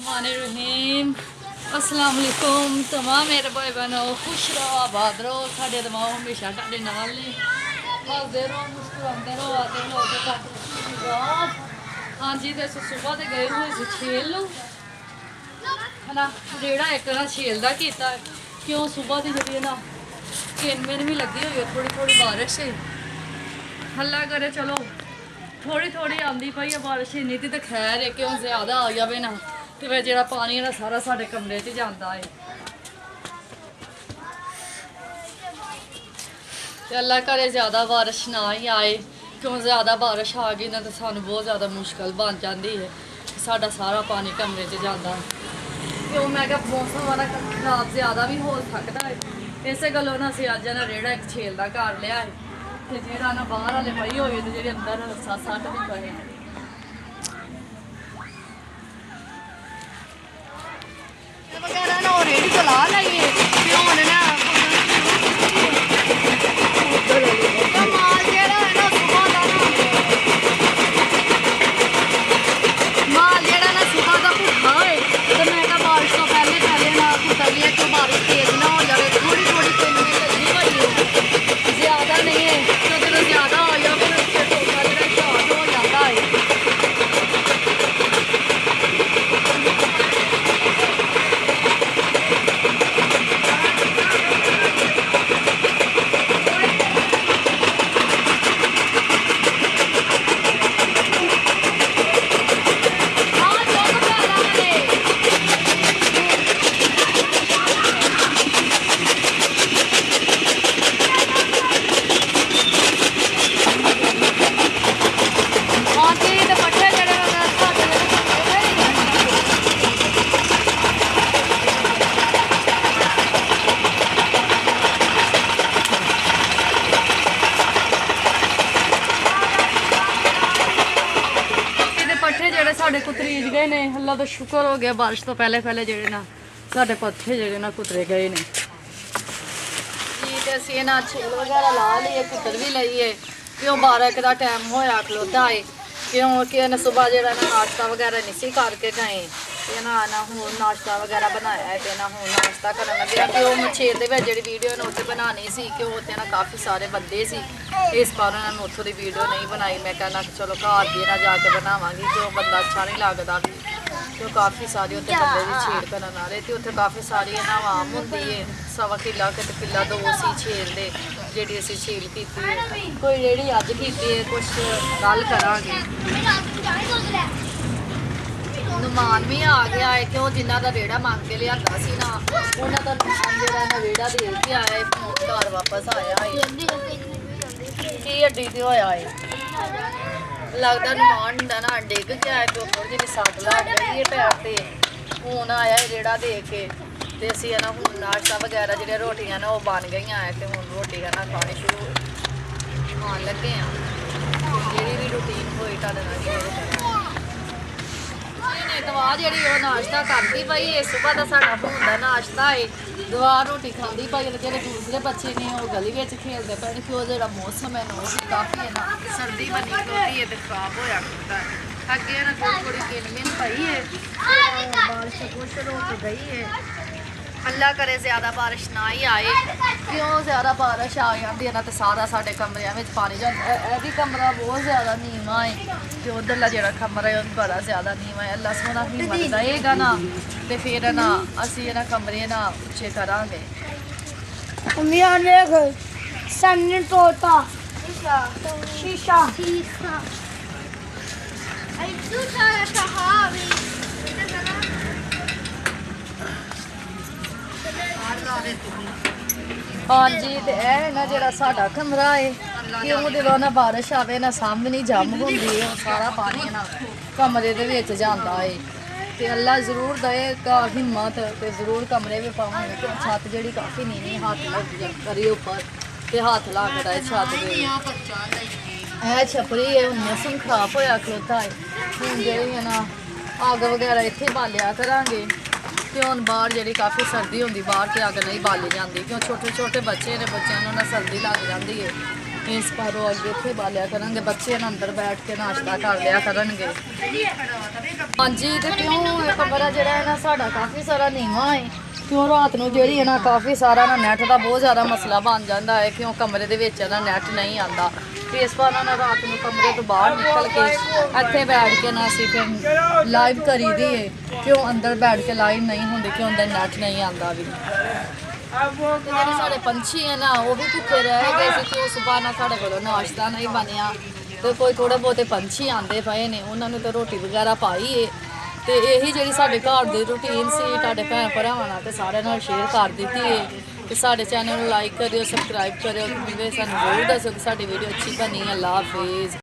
बिस्मिल्लाहिर्रहमानिर्रहीम। अस्सलाम वालेकुम तमाम मेरे भाई बहनों, खुश रहो आबाद रहो। साढ़े दिमाग हमेशा तुहाडे नाल ने, हसदे रहो मुस्कुराते रहो आते रहो ते हाँ जी। तो सुबह तो गए हुए सी छेल लो है ना, रेड़ा एक ना छेल का किया क्यों सुबह की जी ना किन भी लगी हुई है, थोड़ी थोड़ी बारिश है हल्ला करे। चलो थोड़ी थोड़ी आती पई है बारिश, इन्नी तो खैर है क्यों ज़्यादा आ जाए ना तो फिर जो पानी है सारा साढ़े कमरे च जाता है। अल्लाह करे ज़्यादा बारिश ना ही आए, क्यों ज़्यादा बारिश आ गई ना तो सानू बहुत ज़्यादा मुश्किल बन जाती है, साडा सारा पानी कमरे च जाता है। क्यों मैं क्या मौसम वाला खराब ज़्यादा भी हो सकता है, इस गलों ना असीं अज ना रेड़ा एक छेल का घर लिया है तो जेड़ा ना बाहर वाले पई हुई तो जी अंदर सट भी पए वगैरह ना रेडी चला लाइए माल जेड़ा है ना सुबह का माल जेड़ा ना सुबह का भुखा है तो मैं क्या बारिश तो पहले पहले ना कुतरिए तो बारिश तेज ना हो जाए, थोड़ी थोड़ी तेल में लगी हुई है, ज़्यादा नहीं है क्योंकि तो ज़्यादा हो जाए फिर उससे टोका जो शॉर्ट हो जाता है। साढ़े कुतरीज गए ने, अल्लाह का शुक्र हो गया बारिश तो पहले पहले जेडे ना साढ़े पत्थे जेडे ना कुतरे गए ने जी। तो असीं ना छेल वगैरह ला लिए, कुतर भी लाइए क्यों 12 का टाइम होया खलोता है क्योंकि ना सुबह जेड़ा ना नाश्ता वगैरह नहीं सी करके गए ते ना हूँ नाश्ता वगैरह बनाया है तो ना हूँ नाश्ता करन लगे कि वो छेल दे विच जेहड़ी वीडियो ने उत्ते बनानी सी कि उत्ते ना काफ़ी सारे बंदे सी, इस कारण मैं उत्थों की वीडियो नहीं बनाई। मैं कहना चलो घर भी ना जाके बनावांगी क्यों बंदा अच्छा नहीं लगता भी क्यों काफ़ी सारी उत्ते बंदे की छेल करन वाले ते उत्थे काफ़ी सारी ना आम होंदी है, सवा किला कि किला 2 सी छेल दे जेहड़ी असीं छेल की कोई रेड़ी अज की कुछ कल करांगे। नुमान भी आ गया है क्यों जिन्हों का रेड़ा मंग के लिया ना उन्होंने तो नुमान जो रेड़ा दे के आया है घर वापस आया है की हड्डी से होया है लगता नुमान ना डिग गया है तो थोड़ी जी सट लग गई है पैर से हूँ आया है रेड़ा दे के ते असीं ना हूँ नाश्ता वगैरह जो रोटियां ना वो बन गई है तो हूँ रोटी ना खानी शुरू खान लगे हैं जी भी रूटीन होई दवा जी नाश्ता करती पई है सुबह का साडा होंदा नाश्ता है दवा रोटी खाती पई जो दूसरे बच्चे ने वो गली में खेलते पे क्यों जो मौसम है ना वो भी काफ़ी है ना सर्दी बनी खलोती है तो खराब होया खलोता है अगे ना थोड़ी थोड़ी किन मिन पई है बारिश कुछ रुक गई है। अल्लाह करे ज़्यादा बारिश ना ही आए क्यों ज़्यादा बारिश आ जाती है ना तो सारा साढ़े कमरिया में पानी जाता है। भी कमरा बहुत ज़्यादा नीवा है तो उधरला जो कमरा है बड़ा ज़्यादा नीवा है। अल्लाह सोना हिम्मत देगा ना तो फिर ना असी ना कमरे ना उच्चे करांगे। हाँ जी तो यह ना जो साडा कमरा है क्यों जो ना बारिश आवे ना सामने जम होंदी है सारा पानी ना कमरे दे विच जांदा है तो अल्लाह जरूर देगा हिम्मत तो जरूर कमरे भी पावांगे क्यों छत जी काफ़ी नीवी हाथ लग करी उपर तो हाथ लगता है छत है छपरी है मौसम खराब होया खलोता है हूँ जी ना अग वगैरह इत्थे बालिया करांगे क्यों बाहर जी काफ़ी सर्दी होंगी बाहर तो अग नहीं बाली जाती क्यों छोटे छोटे बच्चे ने बच्चों ना सर्दी लग जाती है ਇਸ ਪਾਰੋਂ ਅੱਗੇ ਇੱਥੇ ਬਾਲਿਆ ਕਰਾਂਗੇ, ਬੱਚੇ ਨਾ ਅੰਦਰ ਬੈਠ ਕੇ ਨਾਸ਼ਤਾ ਕਰ ਲਿਆ ਕਰਨਗੇ। ਹਾਂਜੀ ਤੇ ਕਿਉਂ ਇਹ ਕਮਰਾ ਜਿਹੜਾ ਹੈ ਨਾ ਸਾਡਾ ਕਾਫੀ ਸਾਰਾ ਨੀਵਾਂ ਹੈ, ਕਿਉਂ ਰਾਤ ਨੂੰ ਜਿਹੜੀ ਹੈ ਨਾ ਕਾਫੀ ਸਾਰਾ ਨਾ ਨੈਟ ਦਾ ਬਹੁਤ ਜ਼ਿਆਦਾ ਮਸਲਾ ਬਣ ਜਾਂਦਾ ਹੈ, ਕਿਉਂ ਕਮਰੇ ਦੇ ਵਿੱਚ ਨਾ ਨੈਟ ਨਹੀਂ ਆਉਂਦਾ। ਤੇ ਇਸ ਵਾਰ ਨਾ ਰਾਤ ਨੂੰ ਕਮਰੇ ਤੋਂ ਬਾਹਰ ਨਿਕਲ ਕੇ ਇੱਥੇ ਬੈਠ ਕੇ ਨਾ ਅਸੀਂ ਫਿਰ ਲਾਈਵ ਕਰੀਦੀ ਹੈ, ਕਿਉਂ ਅੰਦਰ ਬੈਠ ਕੇ ਲਾਈਵ ਨਹੀਂ ਹੁੰਦੀ, ਕਿਉਂ ਅੰਦਰ ਨੈਟ ਨਹੀਂ ਆਉਂਦਾ ਵੀ। ਤੇ ਜਿਹੜੇ ਸਾਡੇ ਪੰਛੀ ਹੈ ਨਾ ਉਹ ਵੀ ਭੁੱਖੇ ਰਹਿ ਗਏ ਸੀ, ਕਿਉਂ ਸੁਬਾਹ ਨਾ ਸਾਡੇ ਕੋਲੋਂ ਨਾਸ਼ਤਾ ਨਹੀਂ ਬਣਿਆ, ਤੇ ਕੋਈ ਥੋੜੇ ਬਹੁਤੇ ਪੰਛੀ ਆਉਂਦੇ ਪਏ ਨੇ, ਉਹਨਾਂ ਨੂੰ ਤਾਂ ਰੋਟੀ ਵਗੈਰਾ ਪਾਈ ਹੈ। ਤੇ ਇਹੀ ਜਿਹੜੀ ਸਾਡੇ ਘਰ ਦੀ ਰੂਟੀਨ ਸੀ ਤੁਹਾਡੇ ਭੈਣ ਭਰਾਵਾਂ ਨਾਲ ਤੇ ਸਾਰਿਆਂ ਨਾਲ ਸ਼ੇਅਰ ਕਰ ਦਿੱਤੀ ਹੈ। ਤੇ ਸਾਡੇ ਚੈਨਲ ਨੂੰ ਲਾਈਕ ਕਰਿਓ, ਸਬਸਕ੍ਰਾਈਬ ਕਰਿਓ, ਤੇ ਸਾਨੂੰ ਜ਼ਰੂਰ ਦੱਸੋ ਕਿ ਸਾਡੀ ਵੀਡੀਓ ਅੱਛੀ ਬਣੀ। ਅੱਲਾ ਹਾਫਿਜ਼।